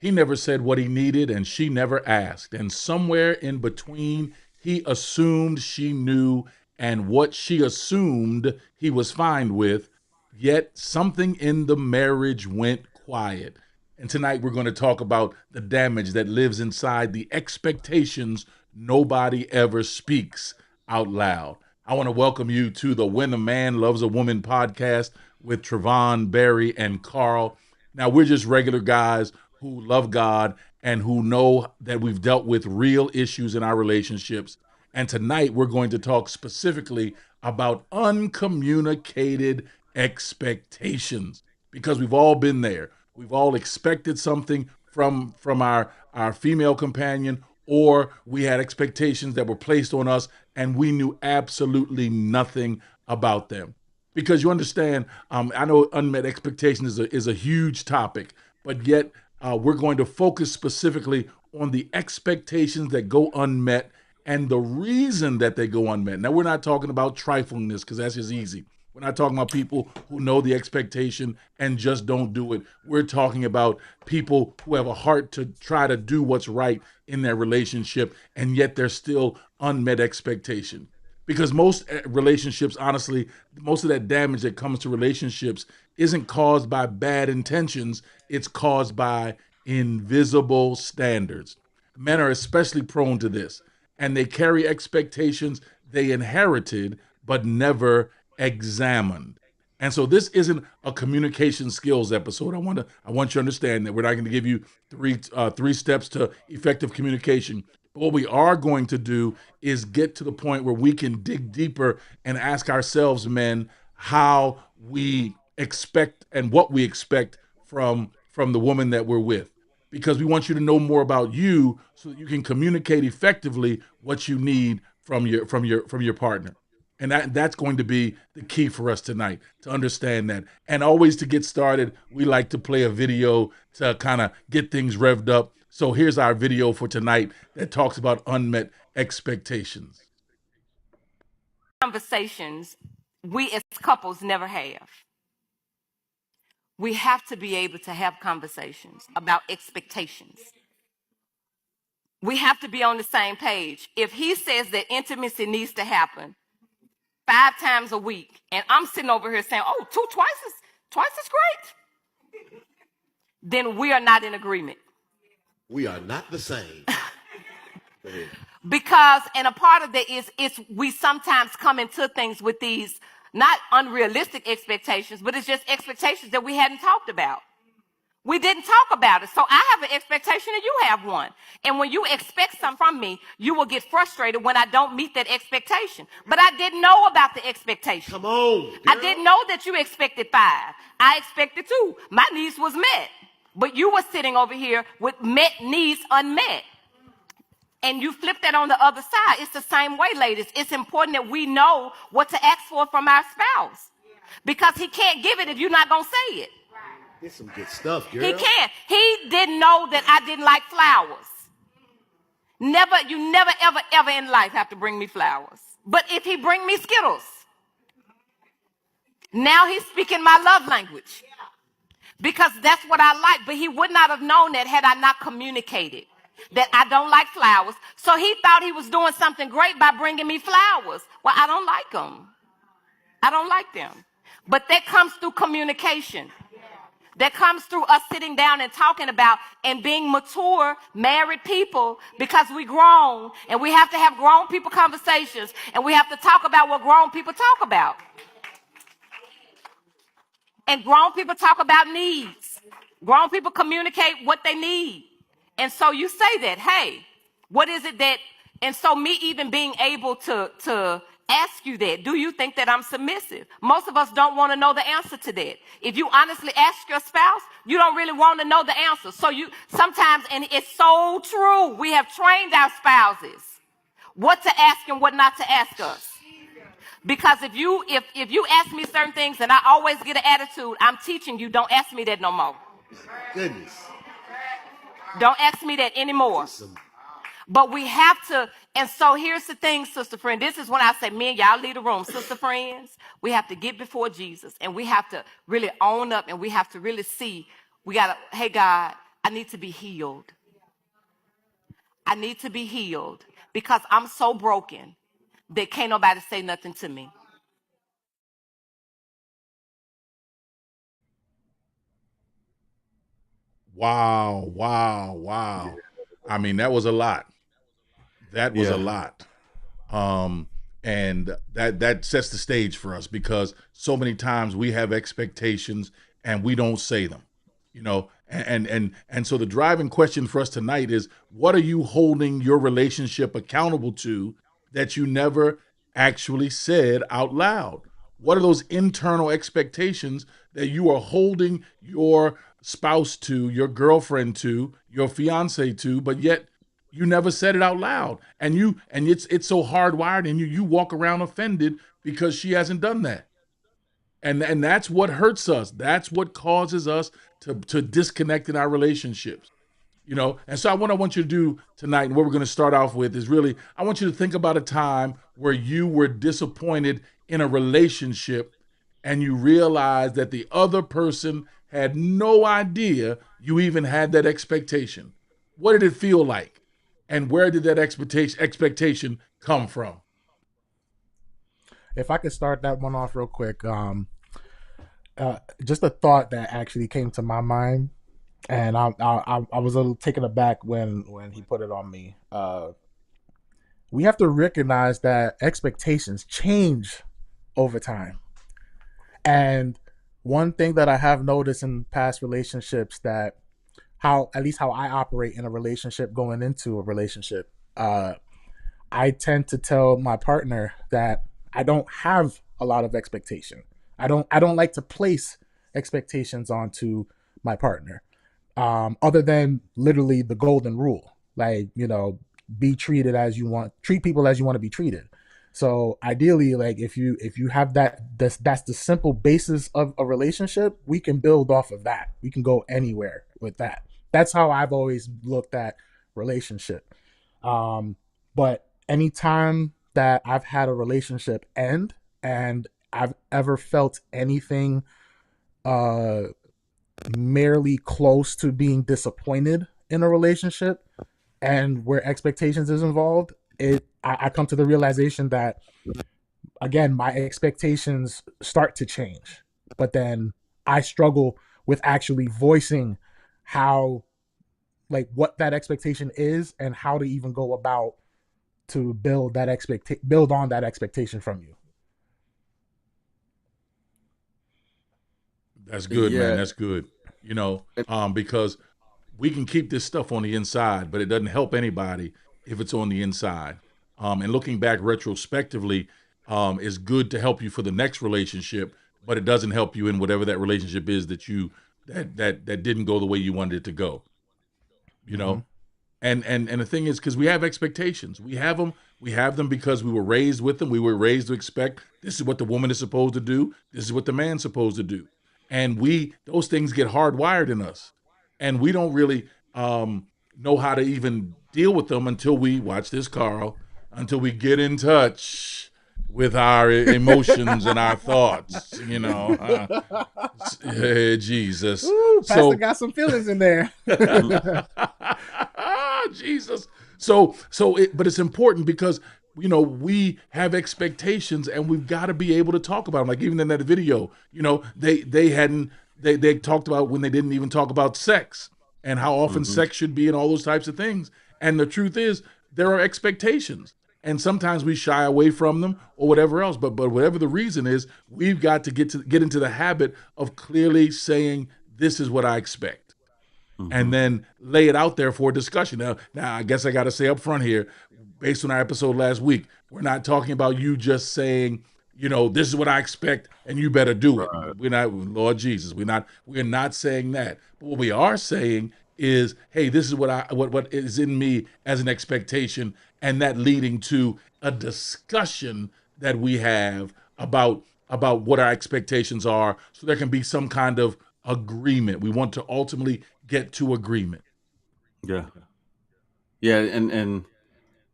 He never said what he needed, and she never asked. And somewhere in between, he assumed she knew, and what she assumed he was fine with. Yet something in the marriage went quiet. And tonight we're going to talk about the damage that lives inside the expectations nobody ever speaks out loud. I want to welcome you to the When a Man Loves a Woman podcast with Trevon, Barry, and Karl. Now, we're just regular guys who love God and who know that we've dealt with real issues in our relationships. And tonight we're going to talk specifically about uncommunicated expectations because we've all been there. We've all expected something from our female companion, or we had expectations that were placed on us and we knew absolutely nothing about them. Because you understand, I know unmet expectations is a huge topic, but yet we're going to focus specifically on the expectations that go unmet and the reason that they go unmet. Now, we're not talking about triflingness because that's just easy. We're not talking about people who know the expectation and just don't do it. We're talking about people who have a heart to try to do what's right in their relationship, and yet there's still unmet expectation. Because most relationships, honestly, most of that damage that comes to relationships isn't caused by bad intentions, it's caused by invisible standards. Men are especially prone to this, and they carry expectations they inherited but never examined. And so this isn't a communication skills episode. I want you to understand that we're not going to give you three steps to effective communication. But what we are going to do is get to the point where we can dig deeper and ask ourselves, men, how we expect and what we expect from the woman that we're with, because we want you to know more about you so that you can communicate effectively what you need from your partner. And that's going to be the key for us tonight to understand that. And always to get started, we like to play a video to kind of get things revved up. So here's our video for tonight that talks about unmet expectations. Conversations we as couples never have. We have to be able to have conversations about expectations. We have to be on the same page. If he says that intimacy needs to happen 5 times a week, and I'm sitting over here saying, oh, twice is great, then we are not in agreement. We are not the same. Go ahead. Because, and a part of that is we sometimes come into things with these not unrealistic expectations, but it's just expectations that we hadn't talked about. We didn't talk about it. So I have an expectation and you have one. And when you expect something from me, you will get frustrated when I don't meet that expectation. But I didn't know about the expectation. Come on, girl. I didn't know that you expected 5. I expected 2. My needs was met. But you were sitting over here with met needs unmet. And you flip that on the other side. It's the same way, ladies. It's important that we know what to ask for from our spouse. Because he can't give it if you're not going to say it. Get some good stuff, girl. He can't. He didn't know that I didn't like flowers. You never, ever, ever in life have to bring me flowers. But if he bring me Skittles, now he's speaking my love language. Because that's what I like. But he would not have known that had I not communicated that I don't like flowers. So he thought he was doing something great by bringing me flowers. Well, I don't like them. I don't like them. But that comes through communication. That comes through us sitting down and talking about and being mature, married people, because we grown and we have to have grown people conversations and we have to talk about what grown people talk about. And grown people talk about needs. Grown people communicate what they need. And so you say that, hey, what is it that, and so me even being able to ask you that, do you think that I'm submissive? Most of us don't want to know the answer to that. If you honestly ask your spouse, you don't really want to know the answer. So you sometimes, and it's so true, we have trained our spouses what to ask and what not to ask us. Because if you ask me certain things and I always get an attitude, I'm teaching you, don't ask me that no more. Goodness. Don't ask me that anymore. But we have to, and so here's the thing, sister friend. This is when I say, me and y'all leave the room, sister friends. We have to get before Jesus, and we have to really own up, and we have to really see. We got to, hey, God, I need to be healed. I need to be healed because I'm so broken that can't nobody say nothing to me. Wow, wow, Yeah. wow. I mean, that was a lot. That was a Yeah. lot. Um, and that sets the stage for us because so many times we have expectations and we don't say them, and so the driving question for us tonight is, what are you holding your relationship accountable to that you never actually said out loud? What are those internal expectations that you are holding your spouse to, your girlfriend to, your fiance to, but yet you never said it out loud, and it's so hardwired in you. You walk around offended because she hasn't done that, and that's what hurts us. That's what causes us to disconnect in our relationships. And so what I want you to do tonight, and what we're going to start off with, is really, I want you to think about a time where you were disappointed in a relationship and you realized that the other person had no idea you even had that expectation. What did it feel like? And where did that expectation come from? If I could start that one off real quick, just a thought that actually came to my mind, and I was a little taken aback when he put it on me. We have to recognize that expectations change over time, and one thing that I have noticed in past relationships, that how at least how I operate in a relationship going into a relationship, I tend to tell my partner that I don't have a lot of expectation. I don't like to place expectations onto my partner. Other than literally the golden rule, like, be treated as you want, treat people as you want to be treated. So ideally, like, if you have that's the simple basis of a relationship, we can build off of that. We can go anywhere with that. That's how I've always looked at relationship. um but anytime that I've had a relationship end and I've ever felt anything uh merely close to being disappointed in a relationship, and where expectations is involved, I come to the realization that, again, my expectations start to change, but then I struggle with actually voicing how, like, what that expectation is and how to even go about to build on that expectation from you. That's good, man. Yeah. That's good. Because we can keep this stuff on the inside, but it doesn't help anybody if it's on the inside. And looking back retrospectively is good to help you for the next relationship, but it doesn't help you in whatever that relationship is that didn't go the way you wanted it to go. You Mm-hmm. know, and the thing is, because we have expectations, we have them because we were raised with them. We were raised to expect this is what the woman is supposed to do, this is what the man's supposed to do, and we those things get hardwired in us, and we don't really know how to even deal with them until we watch this, Carl, until we get in touch with our emotions and our thoughts. Jesus. Ooh, Pastor So got some feelings in there. Jesus. But it's important because we have expectations and we've got to be able to talk about them. Like even in that video, they talked about when they didn't even talk about sex and how often Hmm. sex should be and all those types of things. And the truth is, there are expectations. And sometimes we shy away from them or whatever else. But whatever the reason is, we've got to get into the habit of clearly saying, this is what I expect, and Hmm. then lay it out there for discussion. Now I guess I got to say up front here, based on our episode last week, we're not talking about you just saying, this is what I expect and you better do it. Right. We're not, Lord Jesus, we're not saying that. But what we are saying is, hey, this is what is in me as an expectation, and that leading to a discussion that we have about what our expectations are, so there can be some kind of agreement. We want to ultimately get to agreement. Yeah. Yeah. And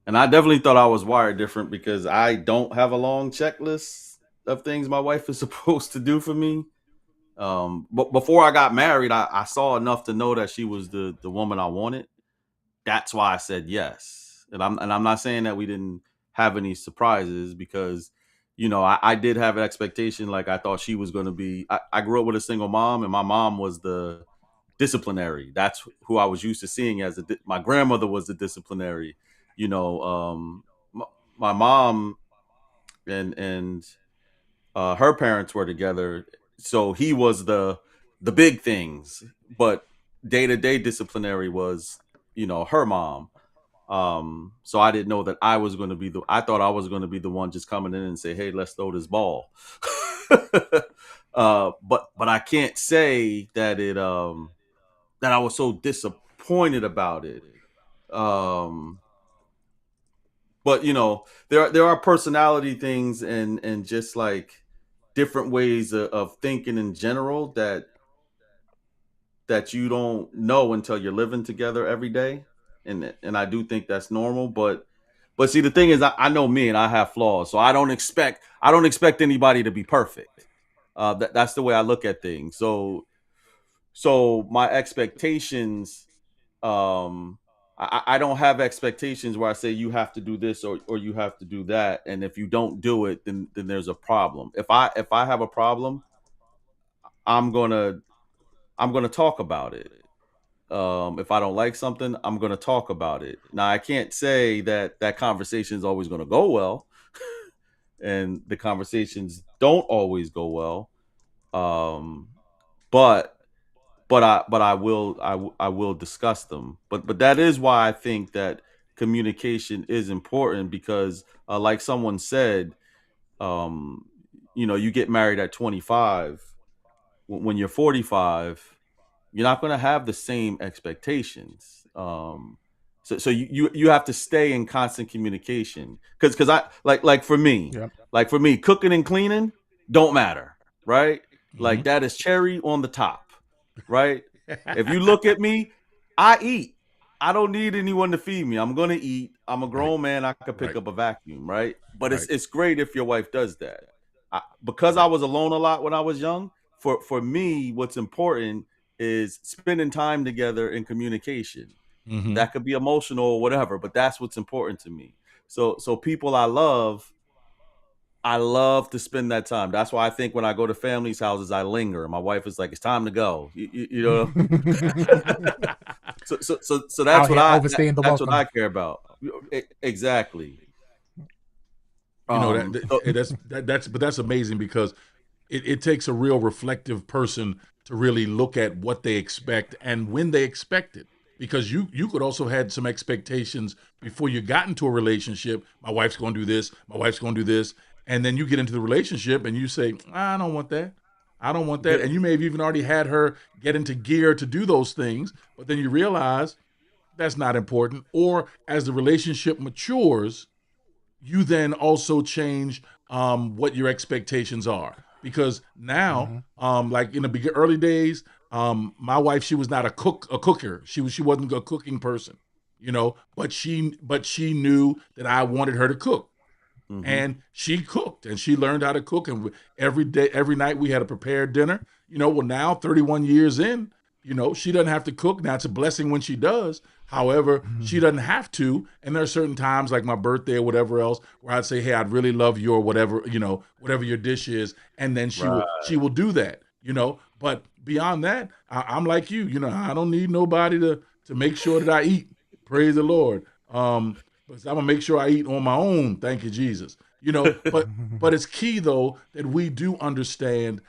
I definitely thought I was wired different because I don't have a long checklist of things my wife is supposed to do for me. But before I got married, I saw enough to know that she was the woman I wanted. That's why I said yes. And I'm not saying that we didn't have any surprises, because I did have an expectation. Like, I thought she was going to be. I grew up with a single mom, and my mom was the disciplinary. That's who I was used to seeing as my grandmother was the disciplinary. You know, my, my mom and her parents were together, so he was the big things, but day to day disciplinary was her mom. So I didn't know that I thought I was going to be the one just coming in and say, hey, let's throw this ball. But I can't say that that I was so disappointed about it. Um, but there are personality things and just like different ways of thinking in general that you don't know until you're living together every day, and I do think that's normal. But see, the thing is, I know me and I have flaws, so I don't expect anybody to be perfect. That's the way I look at things. So my expectations, I don't have expectations where I say you have to do this or you have to do that, and if you don't do it, then there's a problem. If I have a problem, I'm gonna I'm gonna talk about it. If I don't like something, I'm gonna talk about it. Now, I can't say that that conversation is always gonna go well, and the conversations don't always go well. Um, but I will discuss them. But that is why I think that communication is important, because like someone said, um, you get married at 25. When you're 45, you're not going to have the same expectations. So you have to stay in constant communication, because I like for me, Yep. cooking and cleaning don't matter, right? Hmm. Like, that is cherry on the top, right? If you look at me, I eat. I don't need anyone to feed me. I'm gonna eat. I'm a Right, grown man. I could pick right, up a vacuum, right? But it's right, it's great if your wife does that. Because I right. was alone a lot when I was young. For me, what's important is spending time together in communication. Hmm. That could be emotional or whatever, but that's what's important to me. So people I love to spend that time. That's why I think when I go to families' houses, I linger. My wife is like, "It's time to go." You know. So Out here overstaying the that's what welcome. I care about. Exactly. You know that, So that's amazing, because it takes a real reflective person to really look at what they expect and when they expect it, because you could also had some expectations before you got into a relationship. My wife's going to do this, my wife's going to do this, and then you get into the relationship and you say, I don't want that, I don't want that, and you may have even already had her get into gear to do those things, but then you realize that's not important. Or as the relationship matures, you then also change what your expectations are, because now, Hmm. like in the early days, my wife, she was not a cooker. She wasn't a cooking person, but she knew that I wanted her to cook, hmm and she cooked and she learned how to cook, and every day, every night, we had a prepared dinner. Well, now 31 years in, she doesn't have to cook now. It's a blessing when she does. However, she doesn't have to, and there are certain times, like my birthday or whatever else, where I'd say, hey, I'd really love your whatever, whatever your dish is, and then she will right. she will do that. But beyond that, I'm like you. I don't need nobody to make sure that I eat. Praise the Lord. But I'm gonna make sure I eat on my own. Thank you, Jesus. But it's key, though, that we do understand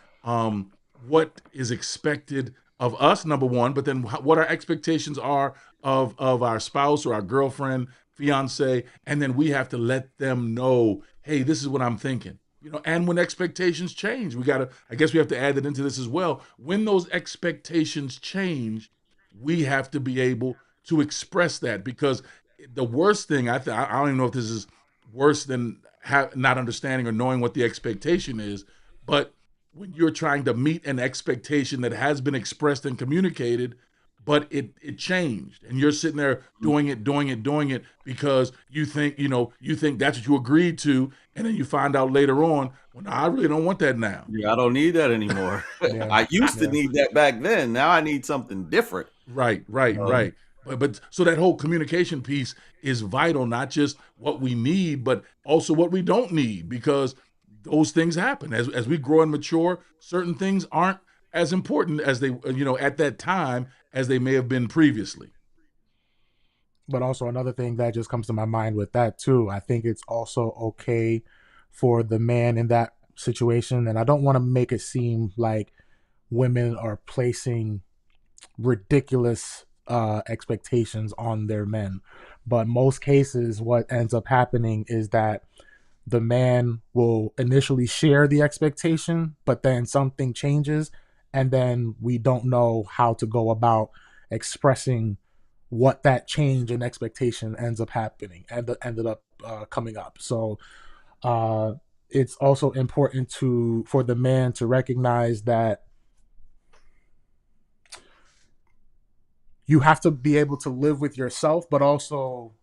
what is expected of us, number one, but then what our expectations are of our spouse or our girlfriend, fiance, and then we have to let them know, hey, this is what I'm thinking. And when expectations change, I guess we have to add that into this as well. When those expectations change, we have to be able to express that, because the worst thing, I don't even know if this is worse than not understanding or knowing what the expectation is, but when you're trying to meet an expectation that has been expressed and communicated, but it changed, and you're sitting there doing it because you think that's what you agreed to, and then you find out later on, well, no, I really don't want that now. Yeah, I don't need that anymore. Yeah, I used to yeah. need that back then. Now I need something different. Right, right, Hmm. right. But so that whole communication piece is vital, not just what we need, but also what we don't need, because those things happen as we grow and mature. Certain things aren't as important as they at that time as they may have been previously. But also another thing that just comes to my mind with that too, I think it's also okay for the man in that situation, and I don't want to make it seem like women are placing ridiculous expectations on their men. But most cases, what ends up happening is that the man will initially share the expectation, but then something changes, and then we don't know how to go about expressing what that change in expectation ends up happening and ended up coming up. So uh, it's also important to for the man to recognize that you have to be able to live with yourself, but also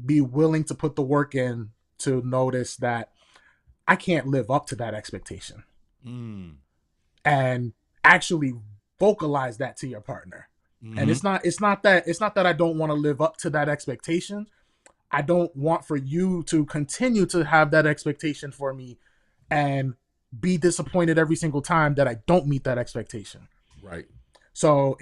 be willing to put the work in to notice that I can't live up to that expectation Mm. and actually vocalize that to your partner. And Mm-hmm. it's not that I don't want to live up to that expectation. I don't want for you to continue to have that expectation for me and be disappointed every single time that I don't meet that expectation. Right. So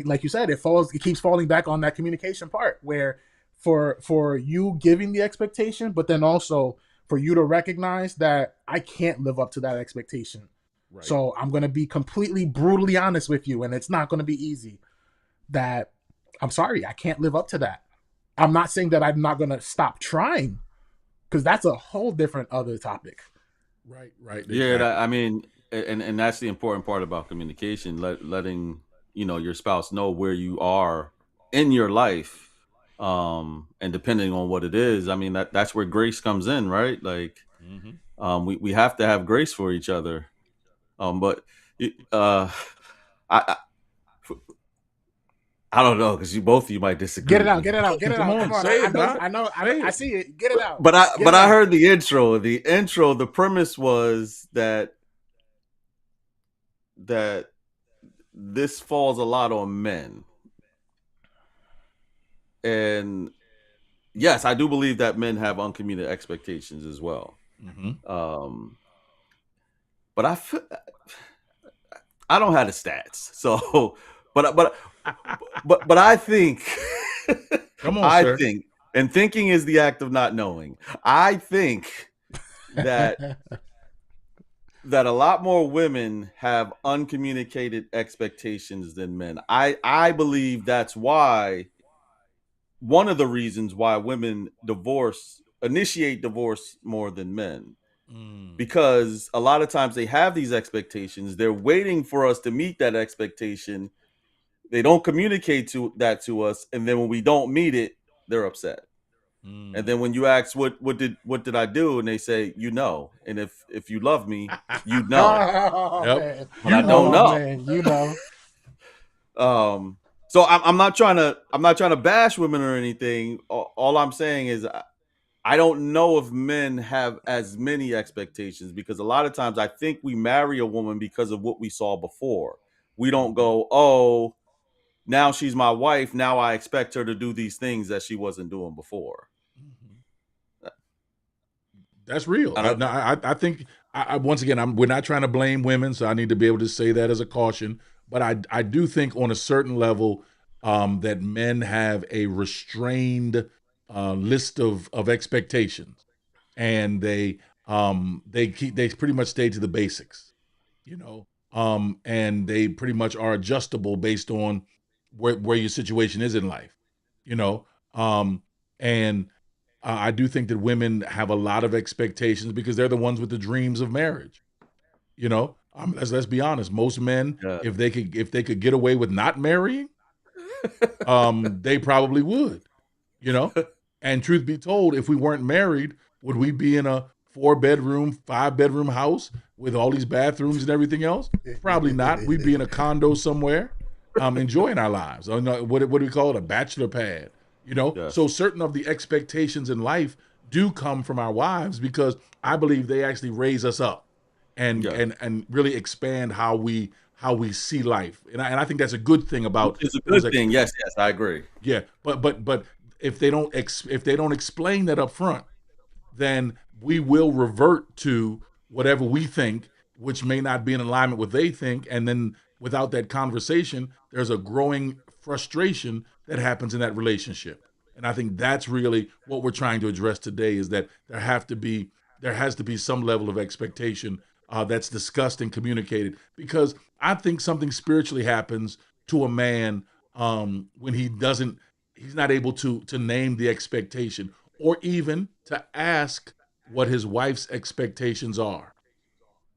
like you said, it keeps falling back on that communication part where for you giving the expectation, but then also for you to recognize that I can't live up to that expectation. Right. So I'm gonna be completely brutally honest with you, and it's not gonna be easy. That I'm sorry, I can't live up to that. I'm not saying that I'm not gonna stop trying, because that's a whole different other topic. Right. Right. Yeah, Exactly. I mean, and that's the important part about communication, letting your spouse know where you are in your life, and depending on what it is, I mean that's where grace comes in, right? Like, Mm-hmm. we have to have grace for each other. But I I don't know, because you both of you might disagree Get it with out, me. get it out, get it Come out. on, Come on, say it, Doc. I know, Say I it. see it. Get it out, But I get but it I out. heard the intro. The intro, the premise was that this falls a lot on men. And yes, I do believe that men have uncommunicated expectations as well. Mm-hmm. Um, but I don't have the stats, so but I think Come on, I sir. think, and thinking is the act of not knowing. I think that a lot more women have uncommunicated expectations than men. I believe that's why, one of the reasons why women initiate divorce more than men, Mm. because a lot of times they have these expectations, they're waiting for us to meet that expectation, they don't communicate to us, and then when we don't meet it, they're upset. And Mm. then when you ask what did I do, and they say, and if you love me, you'd know, Oh Yep. man, but I You don't oh know. know. man, you know. So I'm not trying to bash women or anything. All I'm saying is I don't know if men have as many expectations, because a lot of times I think we marry a woman because of what we saw before. We don't Mm-hmm. go, oh, now she's my wife. Now I expect her to do these things that she wasn't doing before. Mm-hmm. That's real. I don't. I think once again, we're not trying to blame women, so I need to be able to say that as a caution. But I do think on a certain level that men have a restrained list of expectations, and they pretty much stay to the basics, you know, and they pretty much are adjustable based on where your situation is in life, you know, and I do think that women have a lot of expectations because they're the ones with the dreams of marriage. You know, let's be honest. Most men, Yeah. if they could get away with not marrying, they probably would. You know, and truth be told, if we weren't married, would we be in a 4 bedroom, 5 bedroom house with all these bathrooms and everything else? Probably not. We'd be in a condo somewhere. enjoying our lives. What do we call it? A bachelor pad. Yes. So certain of the expectations in life do come from our wives because I believe they actually raise us up and Yes. and and really expand how we see life. And I think that's a good thing Which about is a those good thing. Yes. Yes. I agree. yeah, but if they don't explain that up front, then we will revert to whatever we think, which may not be in alignment with they think. And then without that conversation, there's a growing frustration that happens in that relationship. And I think that's really what we're trying to address today is that there has to be some level of expectation that's discussed and communicated because I think something spiritually happens to a man when he's not able to name the expectation or even to ask what his wife's expectations are.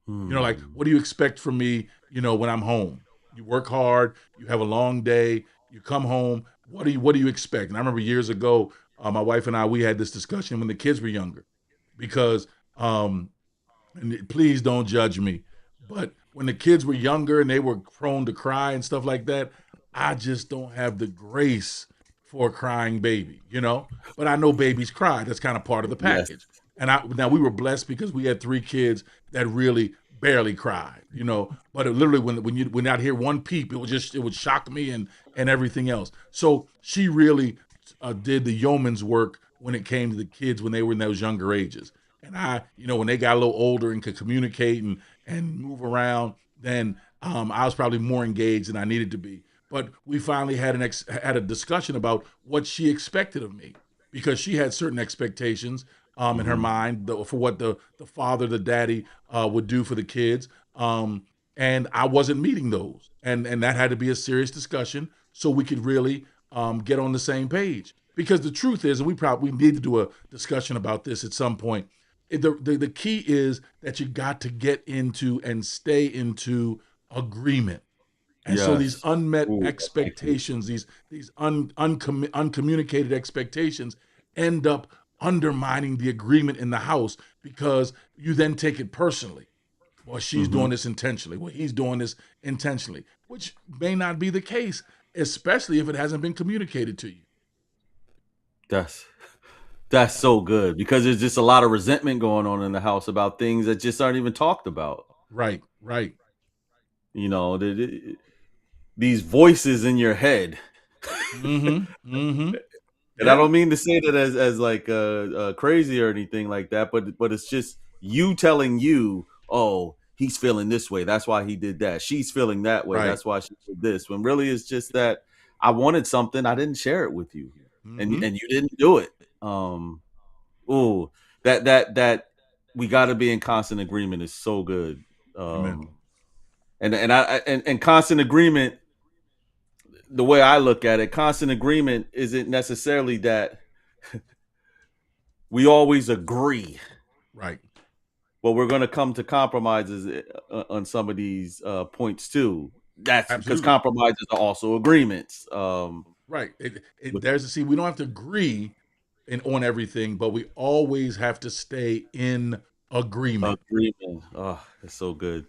Like, Hmm. what do you expect from me, when I'm home? You work hard, you have a long day, you come home, what do you expect? And I remember years ago, my wife and I, we had this discussion when the kids were younger because um, and please don't judge me. But when the kids were younger and they were prone to cry and stuff like that, I just don't have the grace for a crying baby. But I know babies cry. That's kind of part of the Yes. package. And now we were blessed because we had three kids that really barely cried. But literally when I'd hear one peep, it would shock me and everything else. So she really did the yeoman's work when it came to the kids when they were in those younger ages. And when they got a little older and could communicate and move around, then I was probably more engaged than I needed to be. But we finally had a discussion about what she expected of me because she had certain expectations in her Hmm. mind for what the father, the daddy, would do for the kids, and I wasn't meeting those, and that had to be a serious discussion so we could really get on the same page. Because the truth is, and we need to do a discussion about this at some point. The key is that you got to get into and stay into agreement. And so these Yes. unmet Ooh, thank you. expectations, these uncommunicated expectations, end up undermining the agreement in the house because you then take it personally. Well, she's Hmm. doing this intentionally. Well, he's doing this intentionally, which may not be the case, especially if it hasn't been communicated to you. That's that's so good because there's just a lot of resentment going on in the house about things that just aren't even talked about. Right, right. You know, these voices in your head. Mm-hmm. Mm-hmm. And I Yeah. don't mean to say that as like crazy or anything like that, but it's just you telling you, oh, he's feeling this way, that's why he did that. She's feeling that way, Right. that's why she did this. When really it's just that I wanted something, I didn't share it with you, Mm-hmm. and you didn't do it. Ooh, that we got to be in constant agreement is so good. Amen. And constant agreement, the way I look at it, constant agreement isn't necessarily that we always agree, Right. but we're going to come to compromises on some of these points too. That's because Absolutely. compromises are also agreements. Right. With See, we don't have to agree on everything, but we always have to stay in agreement. agreement, oh, it's so good.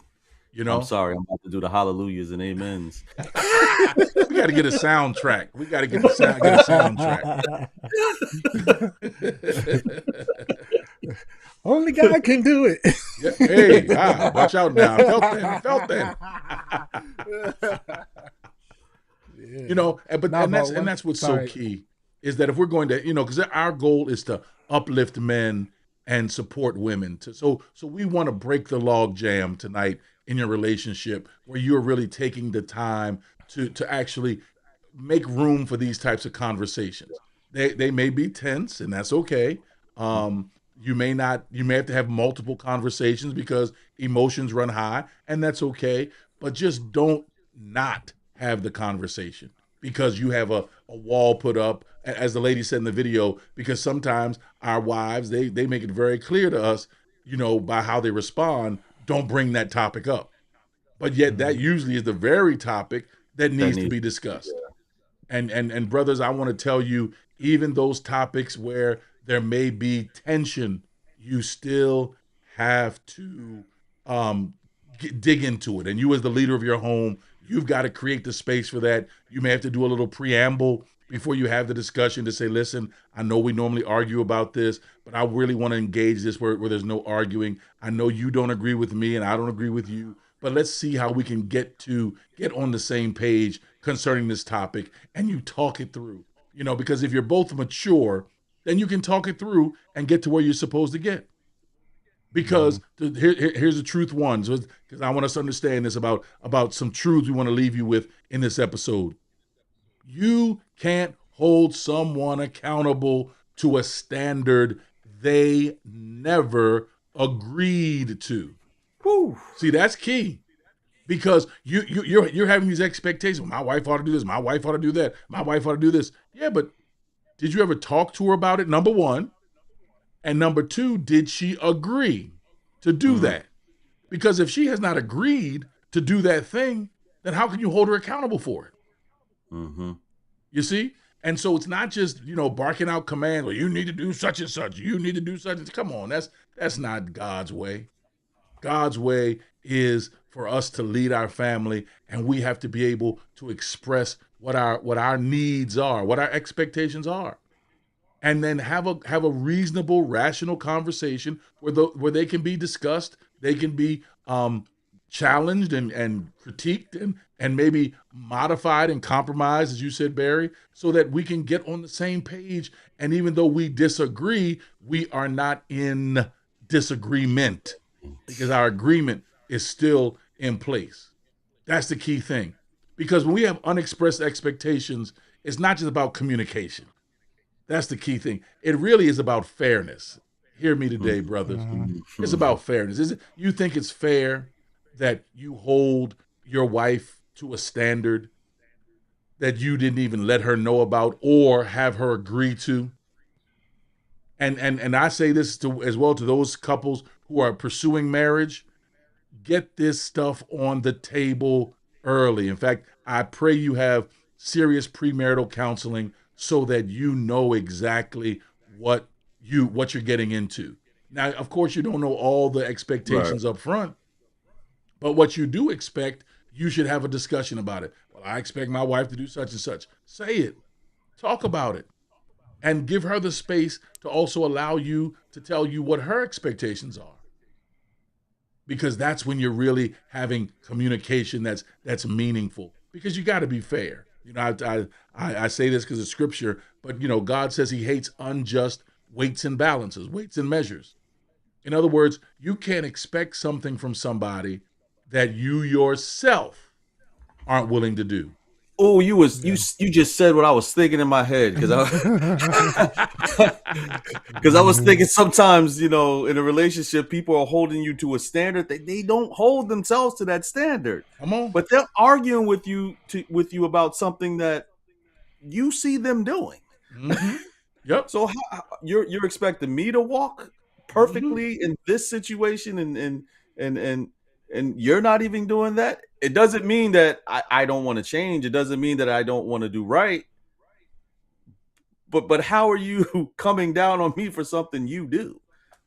You I'm know, sorry, I'm about to do the hallelujahs and amens. we got to get a soundtrack. We got to get a soundtrack. Only God can do it. Yeah. Hey, watch out now. I felt that. I felt that. Yeah. But Nah, and but that's one. what's so Sorry. key is that if we're going to, because our goal is to uplift men and support women. So we want to break the log jam tonight in your relationship where you're really taking the time to actually make room for these types of conversations. They may be tense, and that's okay. You may not. You may have to have multiple conversations because emotions run high, and that's okay. But just don't not have the conversation because you have a wall put up, as the lady said in the video. Because sometimes our wives they make it very clear to us, by how they respond. Don't bring that topic up. But yet that Mhm. usually is the very topic that That needs to needs be to be, discussed. And brothers, I want to tell you, even those topics where there may be tension, you still have to um dig into it. And you, as the leader of your home, you've got to create the space for that. You may have to do a little preamble before you have the discussion to say, listen, I know we normally argue about this, but I really want to engage this where there's no arguing. I know you don't agree with me and I don't agree with you, but let's see how we can get on the same page concerning this topic, and you talk it through. Because if you're both mature, then you can talk it through and get to where you're supposed to get. Because here's the truth one, because I want us to understand this about some truths we want to leave you with in this episode. You can't hold someone accountable to a standard they never agreed to. Whew. See, that's key. Because you're having these expectations. My wife ought to do this. My wife ought to do that. My wife ought to do this. Yeah, but did you ever talk to her about it? Number one. And number two, did she agree to do that? Because if she has not agreed to do that thing, then how can you hold her accountable for it? Mm-hmm. You see? And so it's not just, barking out commands, well, you need to do such and such. You need to do such and such. Come on, that's not God's way. God's way is for us to lead our family, and we have to be able to express what our needs are, what our expectations are, and then have a reasonable, rational conversation where they can be discussed, they can be challenged and critiqued and maybe modified and compromised, as you said, Barry, so that we can get on the same page. And even though we disagree, we are not in disagreement, because our agreement is still in place. That's the key thing. Because when we have unexpressed expectations, it's not just about communication. That's the key thing. It really is about fairness. Hear me today, brothers. It's about fairness. You think it's fair that you hold your wife to a standard that you didn't even let her know about or have her agree to? And I say this as well to those couples who are pursuing marriage. Get this stuff on the table early. In fact, I pray you have serious premarital counseling so that you know exactly what you're getting into. Now, of course, you don't know all the expectations up front, but what you do expect, you should have a discussion about it. Well, I expect my wife to do such and such. Say it. Talk about it. And give her the space to also allow you to tell you what her expectations are. Because that's when you're really having communication that's meaningful. Because you got to be fair. I say this because of scripture, but God says He hates unjust weights and balances, weights and measures. In other words, you can't expect something from somebody that you yourself aren't willing to do. Oh, you just said what I was thinking in my head, because I was thinking sometimes, in a relationship, people are holding you to a standard that they don't hold themselves to that standard. Come on. But they're arguing with you about something that you see them doing. Mm-hmm. Yep. So you're expecting me to walk perfectly in this situation, and you're not even doing that? It doesn't mean that I don't want to change. It doesn't mean that I don't want to do right. But how are you coming down on me for something you do?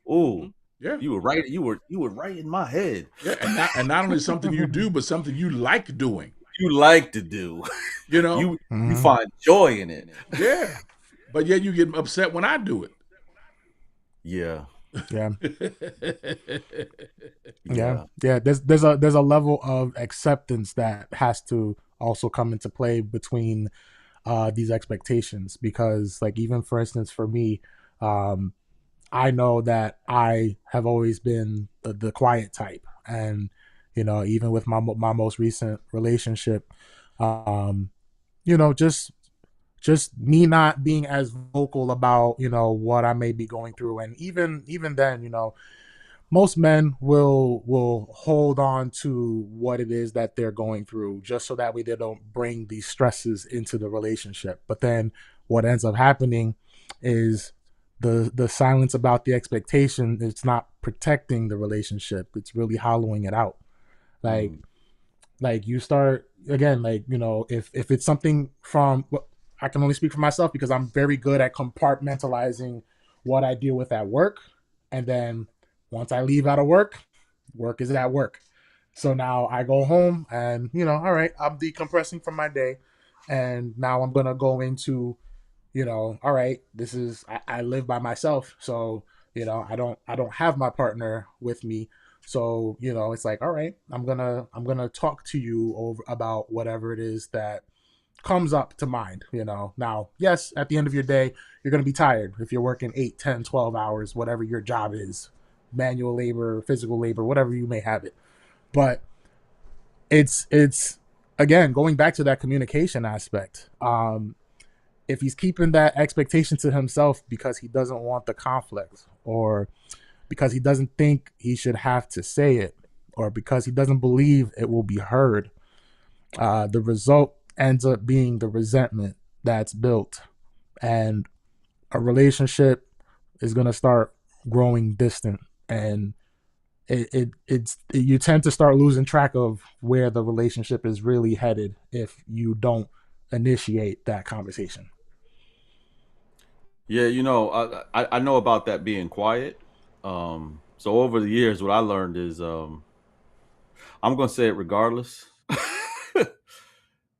Oh, yeah. You were right. You were right in my head. Yeah, and not only something you do, but something you like doing. You like to do. You find joy in it. Yeah. But yet you get upset when I do it. Yeah. Yeah. Yeah. There's a level of acceptance that has to also come into play between these expectations, because, like, even for instance, for me, I know that I have always been the quiet type, and even with my most recent relationship, just me not being as vocal about what I may be going through, and even then, most men will hold on to what it is that they're going through, just so that way they don't bring these stresses into the relationship. But then what ends up happening is the silence about the expectation. It's not protecting the relationship, it's really hollowing it out. Like you start again, if it's something from, I can only speak for myself because I'm very good at compartmentalizing what I deal with at work, and then once I leave out of work, work is at work. So now I go home and, all right, I'm decompressing from my day. And now I'm going to go into, all right, I live by myself. So, I don't have my partner with me. So, it's like, all right, I'm going to talk to you over about whatever it is that comes up to mind. Now, yes, at the end of your day, you're going to be tired if you're working 8, 10, 12 hours, whatever your job is, manual labor, physical labor, whatever you may have it. But it's again going back to that communication aspect. If he's keeping that expectation to himself because he doesn't want the conflict, or because he doesn't think he should have to say it, or because he doesn't believe it will be heard, the result ends up being the resentment that's built, and a relationship is going to start growing distant, and you tend to start losing track of where the relationship is really headed if you don't initiate that conversation. Yeah, I know about that being quiet. So over the years, what I learned is I'm gonna say it regardless.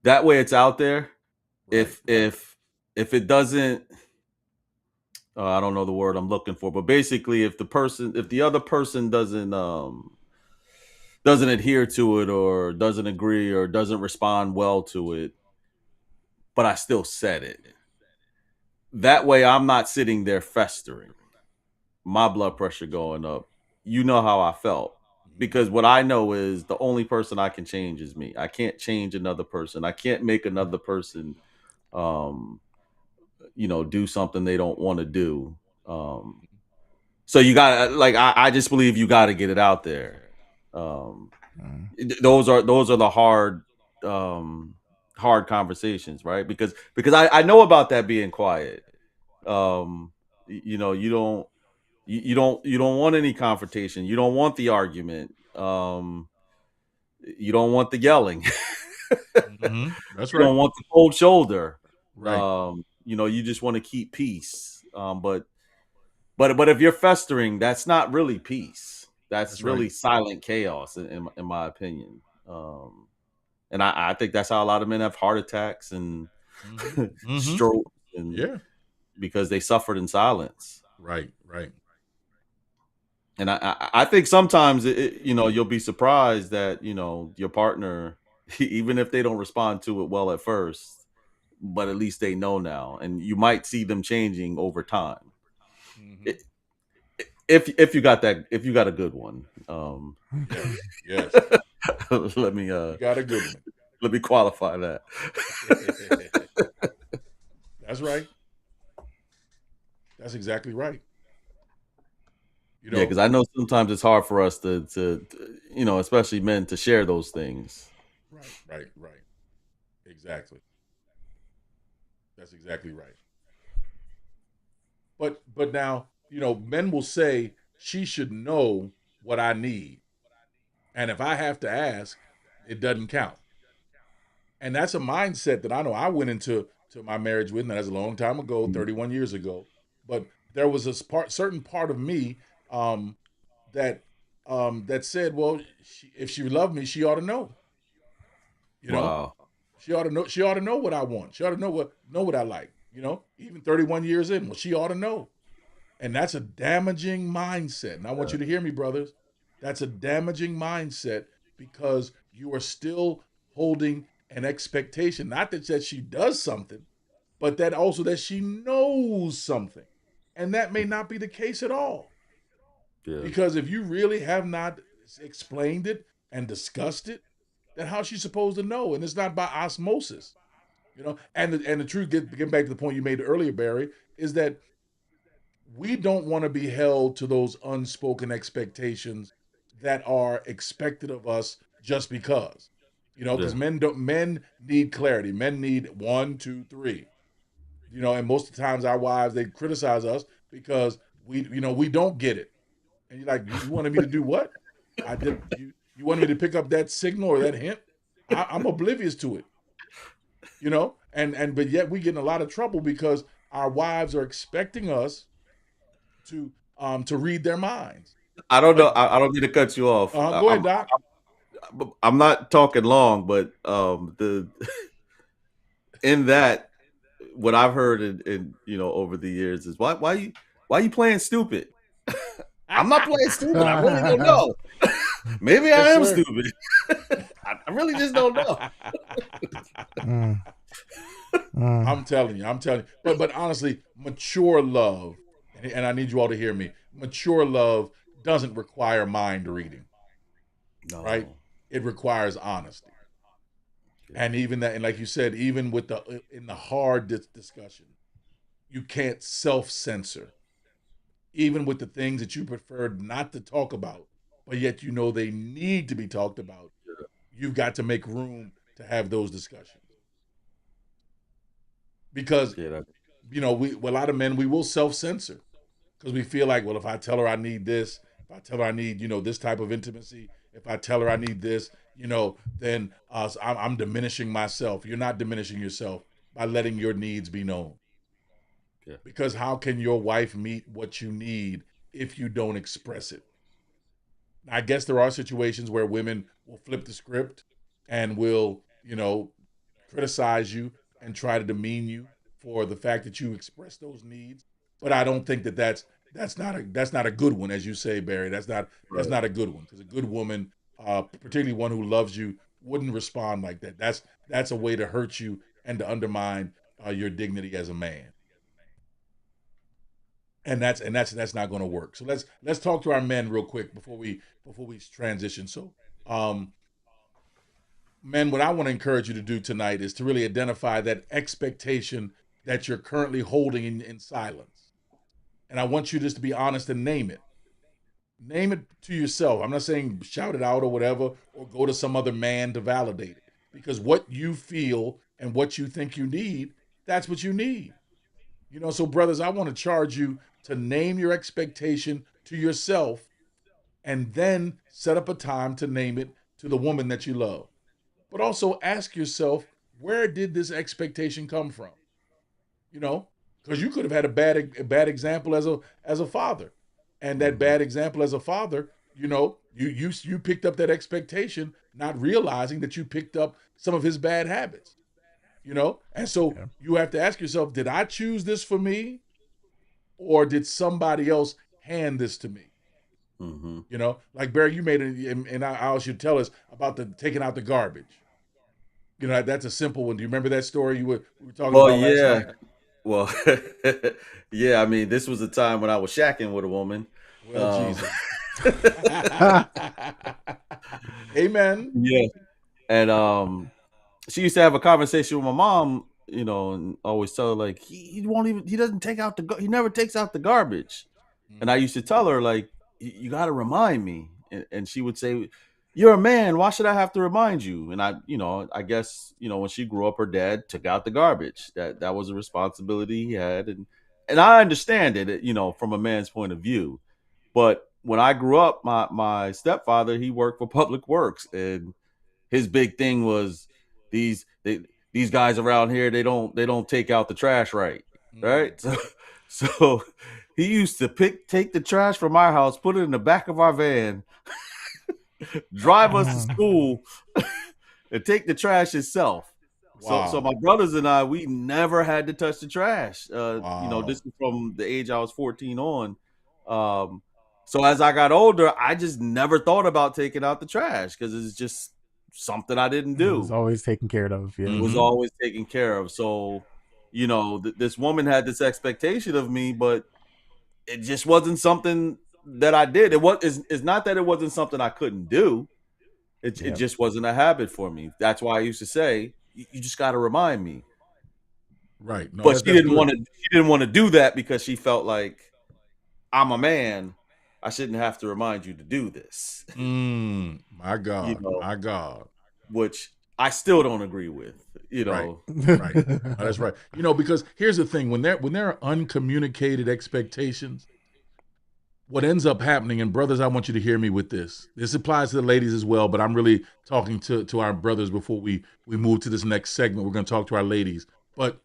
That way, it's out there. Right. If it doesn't, I don't know the word I'm looking for, but basically, if the other person doesn't adhere to it, or doesn't agree, or doesn't respond well to it, but I still said it. That way, I'm not sitting there festering, my blood pressure going up. You know how I felt. Mhm. Because what I know is the only person I can change is me. I can't change another person. I can't make another person um, do something they don't want to do. Um, so you got to, like, I just believe you got to get it out there. Um, Mm. those are the um, hard conversations, right? Because I know about that being quiet. You don't you don't want any confrontation. You don't want the argument. You don't want the yelling. That's You right. don't want the cold shoulder. Right. You just want to keep peace. But if you're festering, that's not really peace. That's That's right. really silent chaos, in my opinion. And I think that's how a lot of men have heart attacks and Hmm. Hmm. strokes, and Yeah. because they suffered in silence. Right. Right. And I think sometimes you'll be surprised that your partner, even if they don't respond to it well at first, but at least they know now, and you might see them changing over time. Hmm. I- if you got a good one. Yes. Yes. let me You got a good one. let me qualify that. That's right. That's exactly right. You Yeah, know. because I know sometimes it's hard for us to especially men, to share those things. Right. Right. Right. Exactly. That's exactly right. But now, men will say she should know what I need. And if I have to ask, it doesn't count. And that's a mindset that I know I went into my marriage with, and that's a long time ago, Mhm. 31 years ago. But there was a certain part of me um, that that said, well, if she loved me, she ought to know. You know, Wow. she ought to know. She ought to know what I want. She ought to know what I like. Even 31 years in, well, she ought to know. And that's a damaging mindset. And I want Yeah. you to hear me, brothers. That's a damaging mindset because you are still holding an expectation. Not that she does something, but that also that she knows something. And that may not be the case at all. Yeah. Because if you really have not explained it and discussed it, then how's she supposed to know? And it's not by osmosis. And the truth, getting back to the point you made earlier, Barry, is that we don't want to be held to those unspoken expectations that are expected of us just because. Yeah. Because men need clarity. Men need one, two, three. And most of the times our wives, they criticize us because we don't get it. And you're like, you wanted me to do what? I did. You wanted me to pick up that signal or that hint? I'm oblivious to it. But yet we get in a lot of trouble because our wives are expecting us to read their minds. I don't know. But I don't mean to cut you off. go ahead, Doc. I'm not talking long, but the in that what I've heard in over the years is why you playing stupid? I'm not playing stupid. I really don't know. Maybe I Yes, am sir. stupid. I really just don't know. Mm, mm. I'm telling you. But honestly, mature love, and I need you all to hear me. Mature love doesn't require mind reading, right? No. It requires honesty. Yeah. And even that, and like you said, even with the in the hard discussion, you can't self censor. Even with the things that you prefer not to talk about, but yet you know they need to be talked about, you've got to make room to have those discussions. Because Yeah. a lot of men, we will self censor because we feel like, well, if I tell her I need this, if I tell her I need, this type of intimacy, if I tell her I need this, then I'm diminishing myself. You're not diminishing yourself by letting your needs be known. Yeah. Because how can your wife meet what you need if you don't express it? I guess there are situations where women will flip the script and will, criticize you and try to demean you for the fact that you express those needs. But I don't think that's not a good one, as you say, Barry. That's Right. not a good one because a good woman, particularly one who loves you, wouldn't respond like that. That's a way to hurt you and to undermine your dignity as a man. And that's not going to work. So let's talk to our men real quick before we transition. So, um, men, what I want to encourage you to do tonight is to really identify that expectation that you're currently holding in silence. And I want you just to be honest and name it. Name it to yourself. I'm not saying shout it out or whatever, or go to some other man to validate it. Because what you feel and what you think you need, that's what you need. So brothers, I want to charge you to name your expectation to yourself and then set up a time to name it to the woman that you love. But also ask yourself, where did this expectation come from? You know, because you could have had a bad example as a father, and that Mm-hmm. bad example as a father, you picked up that expectation, not realizing that you picked up some of his bad habits. And so Yeah. you have to ask yourself, did I choose this for me, or did somebody else hand this to me? Mm-hmm. Like Barry, you made it, and I asked you to tell us about the taking out the garbage. That's a simple one. Do you remember that story we were talking Well, about last yeah. night? Well, yeah. I mean, this was a time when I was shacking with a woman. Well, Um, Jesus. Amen. yeah, and she used to have a conversation with my mom, and always tell her like he won't even he doesn't take out he never takes out the garbage. And I Mm, used to tell her like you got to remind me, and she would say, "You're a man. Why should I have to remind you?" And I guess when she grew up, her dad took out the garbage. That was a responsibility he had, and I understand it, from a man's point of view. But when I grew up, my stepfather he worked for Public Works, and his big thing was these they, these guys around here they don't take out the trash right. mm, So he used to take the trash from our house, put it in the back of our van, drive us to Mm, school, and take the trash himself. So wow. my brothers and I, we never had to touch the trash. This Wow. is from the age I was 14 on. Um, so as I got older, I just never thought about taking out the trash because it's just something I didn't it was do. always taken care of. It Yeah. was Mm-hmm. always taken care of. So, this woman had this expectation of me, but it just wasn't something that I did. It's not that it wasn't something I couldn't do. It Yeah. just wasn't a habit for me. That's why I used to say, you just got to remind me. Right. No, But that's that's good. she didn't want to do that because she felt like I'm a man. I shouldn't have to remind you to do this. My you God. know, My God. which I still don't agree with. Right. Right. No, that's right. Because here's the thing: when there are uncommunicated expectations, what ends up happening, and brothers, I want you to hear me with this. This applies to the ladies as well, but I'm really talking to our brothers before we move to this next segment. We're going to talk to our ladies, but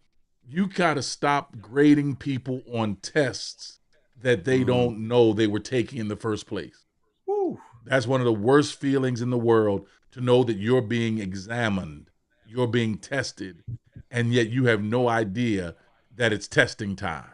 you got to stop grading people on tests that they Mm. don't know they were taking in the first place. Whew. That's one of the worst feelings in the world to know that you're being examined, you're being tested, and yet you have no idea that it's testing time.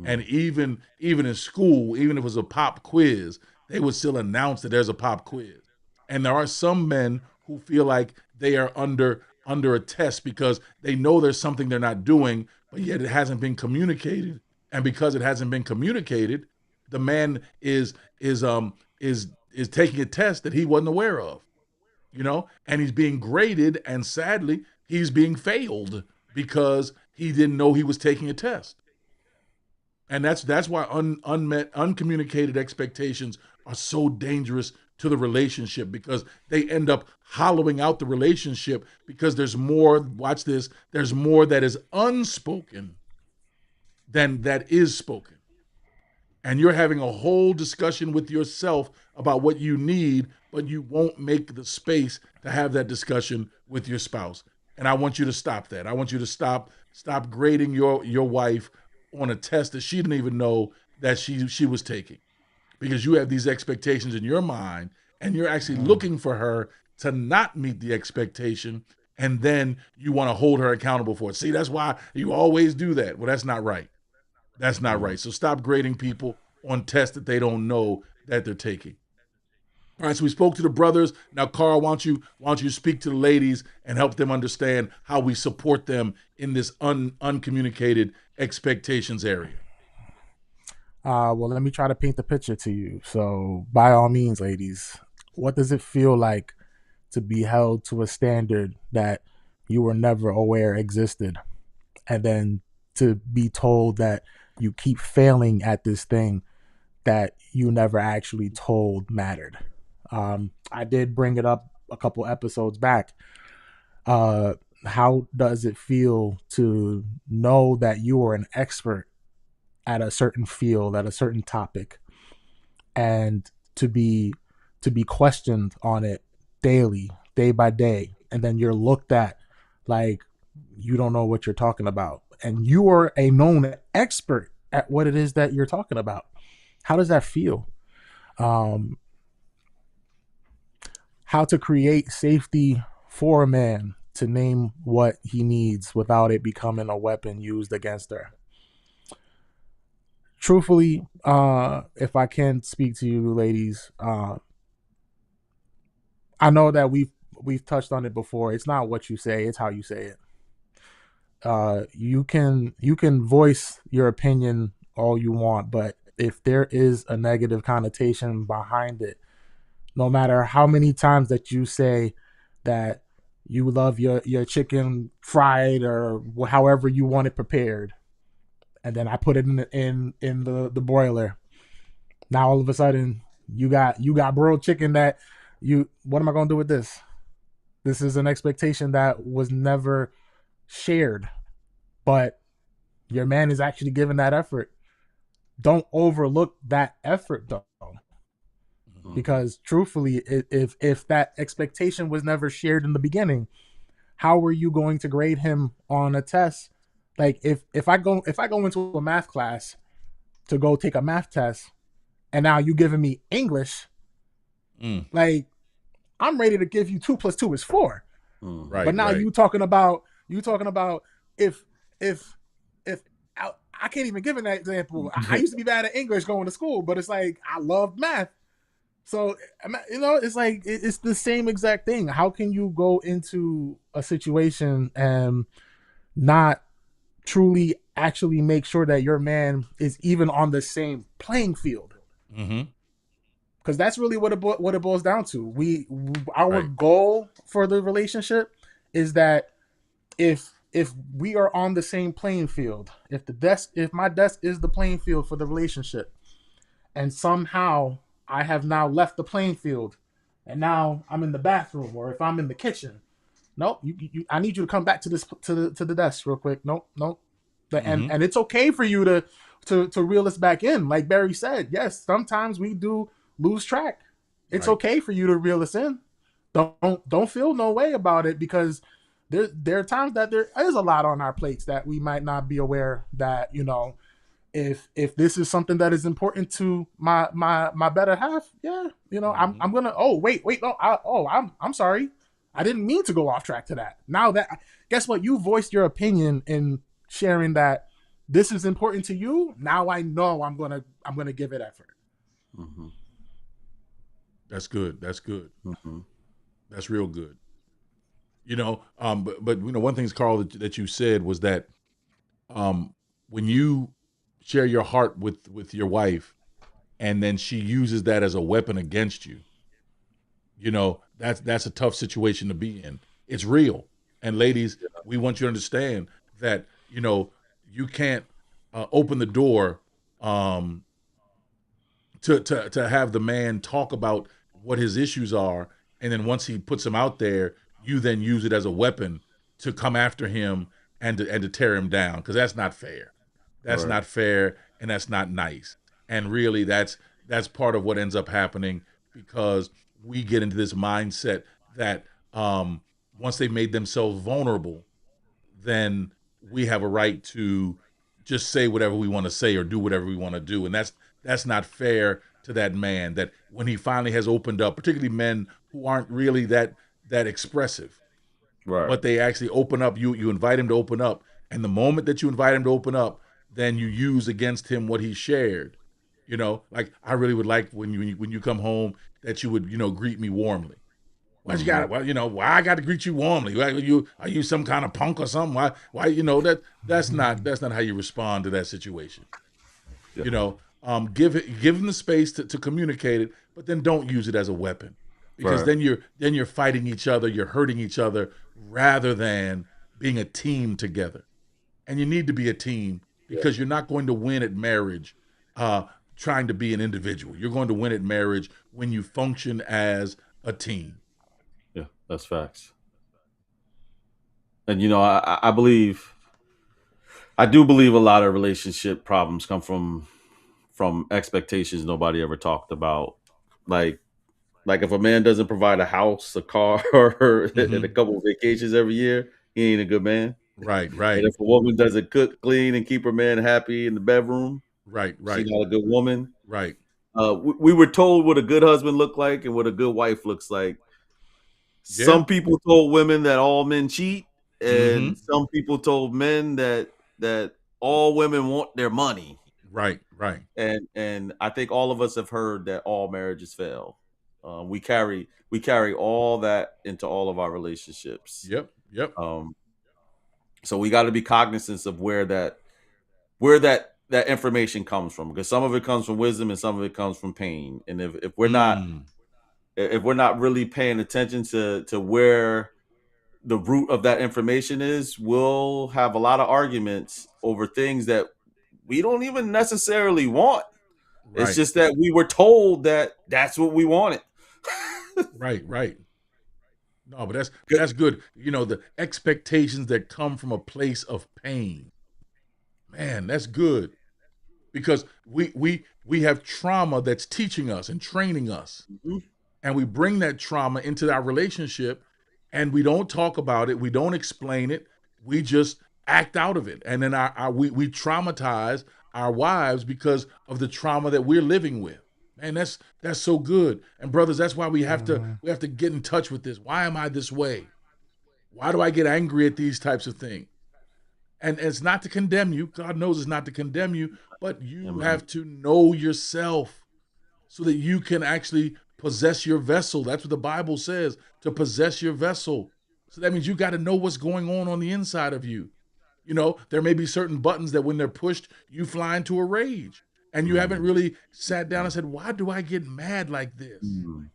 And even in school, even if it was a pop quiz, they would still announce that there's a pop quiz. And there are some men who feel like they are under a test because they know there's something they're not doing, but yet it hasn't been communicated. And because it hasn't been communicated, the man is taking a test that he wasn't aware of, and he's being graded, and sadly, he's being failed because he didn't know he was taking a test. And that's why unmet, uncommunicated expectations are so dangerous to the relationship, because they end up hollowing out the relationship, because there's more, watch this, there's more that is unspoken than that is spoken. And you're having a whole discussion with yourself about what you need, but you won't make the space to have that discussion with your spouse. And I want you to stop that. I want you to stop grading your wife on a test that she didn't even know that she was taking, because you have these expectations in your mind, and you're actually looking for her to not meet the expectation, and then you want to hold her accountable for it. See, that's why you always do that. Well, that's not right. That's not right. So stop grading people on tests that they don't know that they're taking. All right, so we spoke to the brothers. Now, Karl, why don't you speak to the ladies and help them understand how we support them in this uncommunicated expectations area? Well, let me try to paint the picture to you. So, by all means, ladies, what does it feel like to be held to a standard that you were never aware existed, and then to be told that you keep failing at this thing that you never actually told mattered? I did bring it up a couple episodes back. How does it feel to know that you are an expert at a certain field, at a certain topic, and to be questioned on it daily, day by day, and then you're looked at like you don't know what you're talking about, and you are a known expert at what it is that you're talking about? How does that feel? Um, how to create safety for a man to name what he needs without it becoming a weapon used against her. Truthfully, if I can speak to you, ladies, I know that we've touched on it before. It's not what you say; it's how you say it. You can voice your opinion all you want, but if there is a negative connotation behind it, no matter how many times that you say that you love your chicken fried or however you want it prepared, and then I put it in the broiler. Now all of a sudden you got broiled chicken that you what am I gonna do with this? This is an expectation that was never shared, but your man is actually giving that effort. Don't overlook that effort though, because truthfully, if that expectation was never shared in the beginning, how are you going to grade him on a test? Like if I go into a math class to go take a math test, and now you giving me English, like I'm ready to give you 2 plus 2 is 4. Right, But now right. you talking about if if I can't even give an example. I used to be bad at English going to school, but it's like I loved math. So it's like it's the same exact thing. How can you go into a situation and not truly actually make sure that your man is even on the same playing field? Mm-hmm. Because that's really what it boils down to. Our Right. goal for the relationship is that if we are on the same playing field, if my desk is the playing field for the relationship, and somehow I have now left the playing field, and now I'm in the bathroom, or if I'm in the kitchen, nope, I need you to come back to this to the desk real quick. Nope, nope. and Mm-hmm. and it's okay for you to reel us back in. Like Barry said, yes, sometimes we do lose track. It's Right. okay for you to reel us in. Don't feel no way about it, because there are times that there is a lot on our plates that we might not be aware that if this is something that is important to my better half, yeah, Hmm. I'm gonna. Oh wait, no, I'm sorry, I didn't mean to go off track to that. Now that, guess what, you voiced your opinion in sharing that this is important to you. Now I know I'm gonna give it effort. Hmm. That's good. That's good. Hmm. That's real good. But one thing, Karl, that you said was that um, when you share your heart with your wife, and then she uses that as a weapon against you, that's a tough situation to be in. It's real. And ladies, we want you to understand that you can't open the door um, to have the man talk about what his issues are, and then once he puts them out there, you then use it as a weapon to come after him and to tear him down, because that's not fair. That's Right. not fair, and that's not nice. And really, that's part of what ends up happening, because we get into this mindset that once they made themselves vulnerable, then we have a right to just say whatever we want to say or do whatever we want to do, and that's not fair to that man. That when he finally has opened up, particularly men who aren't really that expressive, Right. but they actually open up. You invite him to open up, and the moment that you invite him to open up, then you use against him what he shared. Like, I really would like when you come home that you would greet me warmly. Why you got Hmm. it? Well, why I got to greet you warmly? Why, are you some kind of punk or something? Why that's not how you respond to that situation. Yeah. Give him the space to communicate it, but then don't use it as a weapon, because Right. then you're fighting each other, you're hurting each other, rather than being a team together. And you need to be a team, Yeah. because you're not going to win at marriage uh, trying to be an individual. You're going to win at marriage when you function as a team. Yeah. That's facts. And I believe, I do believe a lot of relationship problems come from expectations nobody ever talked about. Like like if a man doesn't provide a house, a car, and a Hmm. couple of vacations every year, he ain't a good man. Right, And right, if a woman doesn't cook, clean, and keep her man happy in the bedroom, right, she's right, not a good woman. right. We were told what a good husband looked like and what a good wife looks like. Yeah. Some people told women that all men cheat, Hmm. and some people told men that all women want their money. Right, right. And I think all of us have heard that all marriages fail. We carry all that into all of our relationships. Yep, yep. Um, so we got to be cognizant of where that information comes from, because some of it comes from wisdom and some of it comes from pain. And if we're not Mm. if we're not really paying attention to where the root of that information is, we'll have a lot of arguments over things that we don't even necessarily want. It's Right, just that we were told that that's what we wanted. right, right. No, but that's good. The expectations that come from a place of pain. Man, that's good, because we have trauma that's teaching us and training us, Mhm. and we bring that trauma into our relationship, and we don't talk about it, we don't explain it, we just act out of it, and then we traumatize our wives because of the trauma that we're living with. Man, that's so good. And brothers, that's why we have to Mhm. we have to get in touch with this. Why am I this way? Why do I get angry at these types of things? And it's not to condemn you, God knows it's not to condemn you, but you Amen. have to know yourself so that you can actually possess your vessel. That's what the Bible says, to possess your vessel. So that means you got to know what's going on the inside of you. There may be certain buttons that when they're pushed, you fly into a rage. And you haven't Mm. really sat down and said, why do I get mad like this? Mm.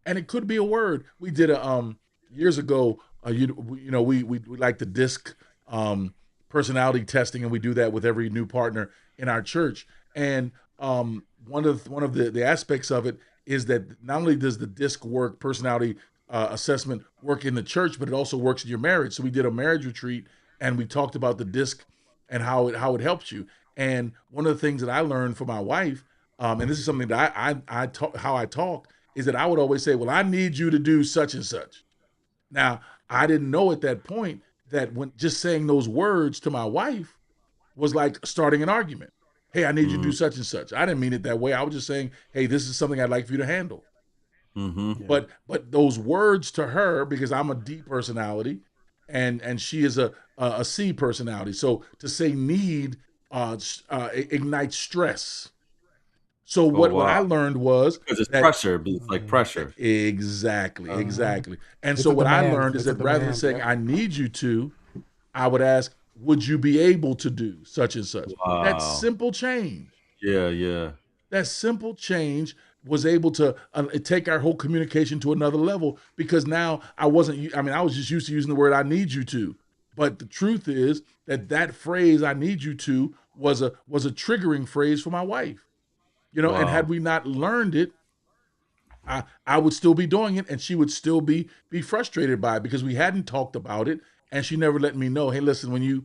And it could be a word. We did a years ago. We like the disc um personality testing, and we do that with every new partner in our church. And one of the aspects of it is that not only does the disc work, personality assessment work in the church, but it also works in your marriage. So we did a marriage retreat, and we talked about the disc and how it helps you. And one of the things that I learned from my wife, and this is something that I talk, how I talk, is that I would always say, well, I need you to do such and such. Now, I didn't know at that point that when just saying those words to my wife was like starting an argument. Hey, I need you to do Mm-hmm. such and such. I didn't mean it that way. I was just saying, hey, this is something I'd like for you to handle. Mm-hmm. Yeah. But those words to her, because I'm a D personality, and she is a C personality. So to say need ignites stress. So Oh what I wow. learned was Because it's that pressure. It's like Mhm. pressure. exactly, Mhm. exactly. And It's so a what I demand. learned is It's a that rather than demand. saying Yep. I need you to, I would ask, would you be able to do such and such? That Wow. simple change. Yeah, yeah. That simple change was able to take our whole communication to another level because now I wasn't, I mean, I was just used to using the word I need you to. But the truth is that that phrase I need you to was a triggering phrase for my wife. And had Wow. we not learned it, I would still be doing it and she would still be frustrated by it because we hadn't talked about it and she never let me know, hey, listen, when you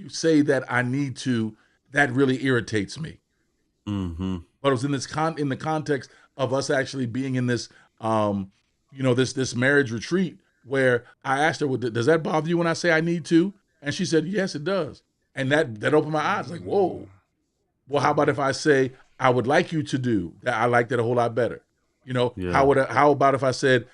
say that I need to, that really irritates me. Mm-hmm. But it was in the context of us actually being in this this marriage retreat where I asked her, well, does that bother you when I say I need to? And she said, yes, it does. And that opened my eyes like, whoa. Well, how about if I say I would like you to do that? I like that a whole lot better. Yeah. How about if I said,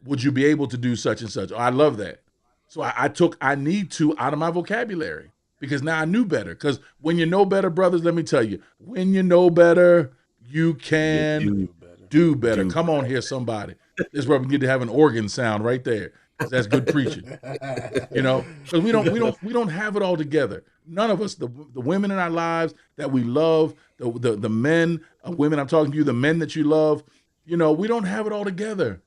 would you be able to do such and such? Oh, I love that. So I took I need to out of my vocabulary because now I knew better. Because when you know better, brothers, let me tell you, when you know better, you You can do Do better. do better. do. Come on here, somebody. This is where we need to have an organ sound right there because that's good preaching. Because we don't have it all together. None of us, the women in our lives that we love, the men, women, I'm talking to you, the men that you love, we don't have it all together.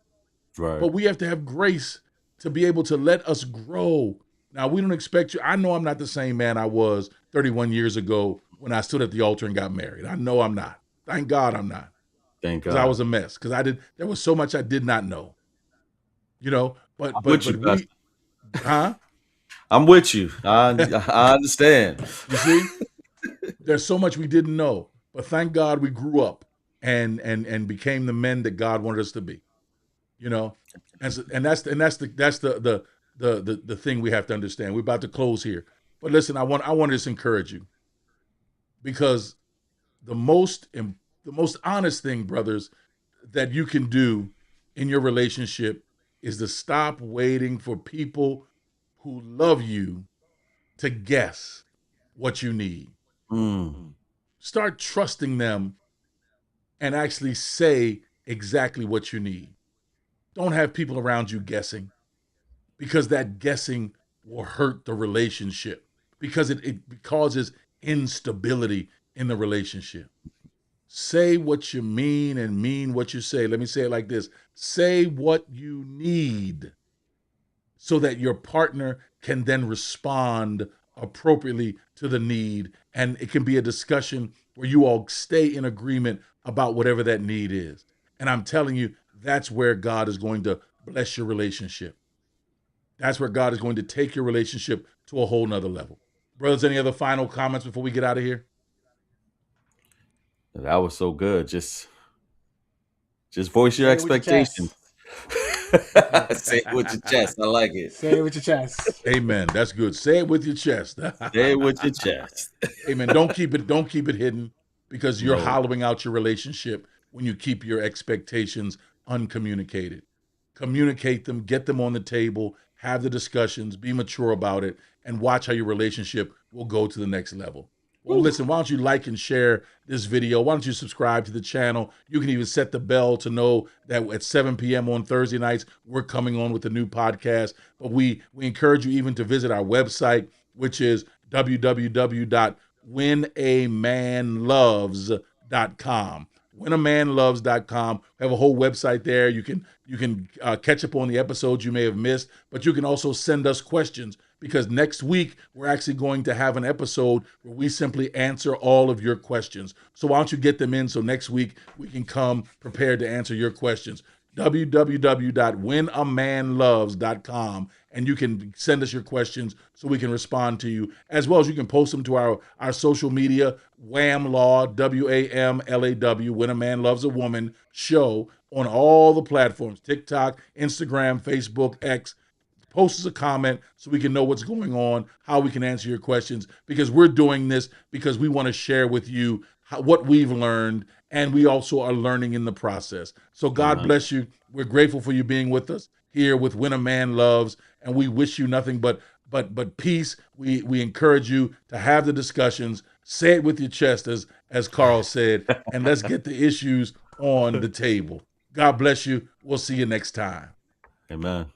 Right. But we have to have grace to be able to let us grow. Now we don't expect you. I know I'm not the same man I was 31 years ago when I stood at the altar and got married. I know I'm not. Thank God I'm not, Thank because I God. was a mess. Because there was so much I did not know. But I'm but with you, but Pastor. we, huh? I'm with you. I understand. You see, there's so much we didn't know, but thank God we grew up and became the men that God wanted us to be. You know, and that's the thing we have to understand. We're about to close here, but listen, I want to just encourage you because the most the most honest thing, brothers, that you can do in your relationship is to stop waiting for people who love you to guess what you need. Mm. Start trusting them and actually say exactly what you need. Don't have people around you guessing because that guessing will hurt the relationship because it causes instability in the relationship. Say what you mean and mean what you say. Let me say it like this: say what you need so that your partner can then respond appropriately to the need. And it can be a discussion where you all stay in agreement about whatever that need is. And I'm telling you, that's where God is going to bless your relationship. That's where God is going to take your relationship to a whole nother level. Brothers, any other final comments before we get out of here? That was so good. Just voice your Say it with your expectations. chest. Say it with your chest. I like it. Say it with your chest. Amen. That's good. Say it with your chest. Say it with your chest. Amen. Don't keep it hidden because you're No. hollowing out your relationship when you keep your expectations uncommunicated. Communicate them, get them on the table, have the discussions, be mature about it, and watch how your relationship will go to the next level. Well, Whew. listen, why don't you like and share this video? Why don't you subscribe to the channel? You can even set the bell to know that at 7 p.m. on Thursday nights, we're coming on with a new podcast. But we encourage you even to visit our website, which is www.whenamanloves.com. Whenamanloves.com. We have a whole website there. You can catch up on the episodes you may have missed, but you can also send us questions because next week we're actually going to have an episode where we simply answer all of your questions. So why don't you get them in so next week we can come prepared to answer your questions. www.whenamanloves.com, and you can send us your questions so we can respond to you, as well as you can post them to our social media, Wham Law, WAMLAW, When a Man Loves a Woman show on all the platforms: TikTok, Instagram, Facebook, X. post us a comment so we can know what's going on, how we can answer your questions, because we're doing this because we want to share with you what we've learned, and we also are learning in the process. So God Amen. bless you. We're grateful for you being with us here with When a Man Loves, and we wish you nothing but peace. We encourage you to have the discussions, say it with your chest, as Karl said, and let's get the issues on the table. God bless you. We'll see you next time. Amen.